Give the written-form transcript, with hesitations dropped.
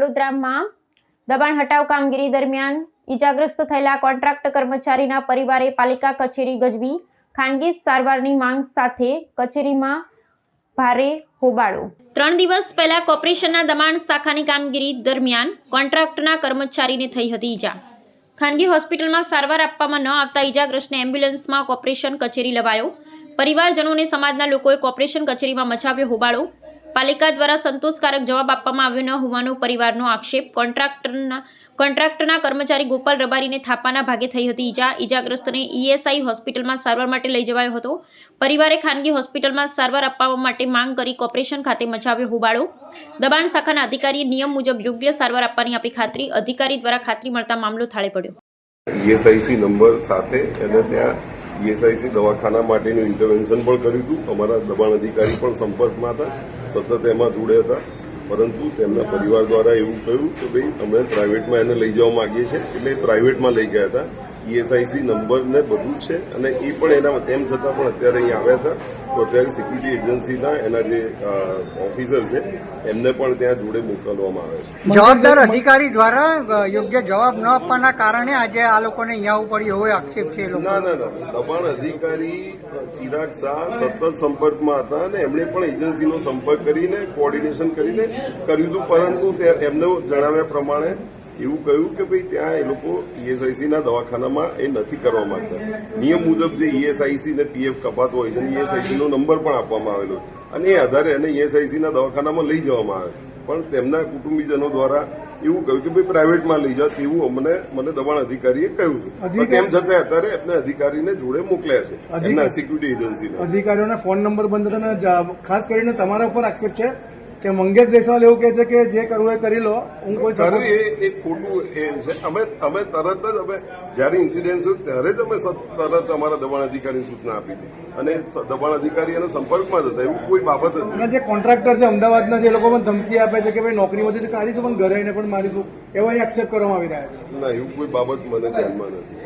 વડોદરામાં દબાણ હટાવ કામગીરી દરમિયાન ઈજાગ્રસ્ત થયેલા કોન્ટ્રાક્ટ કર્મચારીના પરિવારે પાલિકા કચેરી ગજવી ખાનગી સારવારની માંગ સાથે કચેરીમાં ભારે હોબાળો। 3 દિવસ પહેલા કોર્પોરેશનના દબાણ શાખાની કામગીરી દરમિયાન કોન્ટ્રાક્ટના કર્મચારીને થઈ હતી ઈજા। ખાનગી હોસ્પિટલમાં સારવાર આપવામાં ન આવતા ઈજાગ્રસ્તને એમ્બ્યુલન્સમાં કોર્પોરેશન કચેરી લવાયો। પરિવારજનોને સમાજના લોકોએ કોર્પોરેશન કચેરીમાં મચાવ્યો હોબાળો। પાલિકા દ્વારા સંતોષકારક જવાબ આપવામાં આવ્યો ન હોવાનો પરિવારનો આક્ષેપ। કોન્ટ્રાક્ટના કર્મચારી ગોપાલ રબારીને થાપાના ભાગે થઈ હતી ઈજા। ઈજાગ્રસ્તને ઈએસઆઈ હોસ્પિટલમાં સારવાર માટે લઈ જવાયો હતો। પરિવારે ખાનગી હોસ્પિટલમાં સારવાર આપવા માટે માંગ કરી કોર્પોરેશન ખાતે મચાવ્યો હોબાળો। દબાણ શાખાના અધિકારીએ નિયમ મુજબ યોગ્ય સારવાર આપવાની આપી ખાતરી। અધિકારી દ્વારા ખાતરી મળતા મામલો થાળે પડ્યો। ઈએસઆઈસી નંબર સાથે એને ત્યાં ઈએસઆઈસી દવાખાના માટેનું ઇન્ટરવેન્શન પણ કર્યું હતું। અમારા દબાણ અધિકારી પણ સંપર્કમાં હતા, સતત એમાં જોડે હતા, પરંતુ તેમના પરિવાર દ્વારા એવું કહ્યું કે ભાઈ અમે પ્રાઇવેટમાં એને લઈ જવા માંગીએ છીએ, એટલે પ્રાઇવેટમાં લઈ ગયા હતા। ઈએસઆઈસી નંબર ને બધું છે અને એ પણ એના તેમ છતાં પણ અત્યારે અહીંયા આવ્યા હતા, તો અત્યારે સિક્યુરિટી એજન્સીના એના જે ઓફિસર છે એમને પણ ત્યાં જોડે મોકલવામાં આવે છે। જવાબદાર અધિકારી દ્વારા યોગ્ય જવાબ ન આપવાના કારણે આજે આ લોકોને અહીંયા આવવું પડ્યું એવો આક્ષેપ છે। ના, દબાણ અધિકારી ચિરાગ શાહ સતત સંપર્કમાં હતા અને એમણે પણ એજન્સીનો સંપર્ક કરીને કોઓર્ડિનેશન કરીને કર્યું હતું, પરંતુ એમને જણાવ્યા પ્રમાણે એવું કહ્યું કે ભાઈ ત્યાં એ લોકો ઈએસઆઈસીના દવાખાનામાં એ નથી કરવા માંગતા। નિયમ મુજબ જે ઈએસઆઈસી ને પીએફ કપાતો હોય છે, ઈએસઆઈસીનો નંબર પણ આપવામાં આવેલો અને એ આધારે એને ઈએસઆઈસીના દવાખાનામાં લઈ જવામાં આવે, પણ તેમના કુટુંબીજનો દ્વારા એવું કહ્યું કે ભાઈ પ્રાઇવેટમાં લઈ જાઓ તેવું મને દબાણ અધિકારીએ કહ્યું હતું। તેમ છતાં અત્યારે એમને અધિકારીને જોડે મોકલ્યા છે, એમના સિક્યુરિટી એજન્સીના અધિકારીઓના ફોન નંબર બંધ હતા અને ખાસ કરીને તમારા ઉપર આક્ષેપ છે કે મંગેશ જયસ્વાલ એવું કહે છે કે જે કરવું એ કરી લો, હું કોઈ ખરું એ ખોટું એ છે। અમે તરત જ જયારે ઇન્સિડન્ટ થયું ત્યારે જ અમે તરત અમારા દબાણ અધિકારીની સૂચના આપી હતી અને દબાણ અધિકારી એના સંપર્કમાં જ હતા, એવું કોઈ બાબત જ નથી। જે કોન્ટ્રાક્ટર છે અમદાવાદના, જે લોકો પણ ધમકી આપે છે કે ભાઈ નોકરીમાંથી કાઢીશું પણ ઘરે આવીને પણ મારીશું, એવા આક્ષેપ કરવામાં આવી રહ્યા છે। ના, એવું કોઈ બાબત મને ધ્યાનમાં નથી।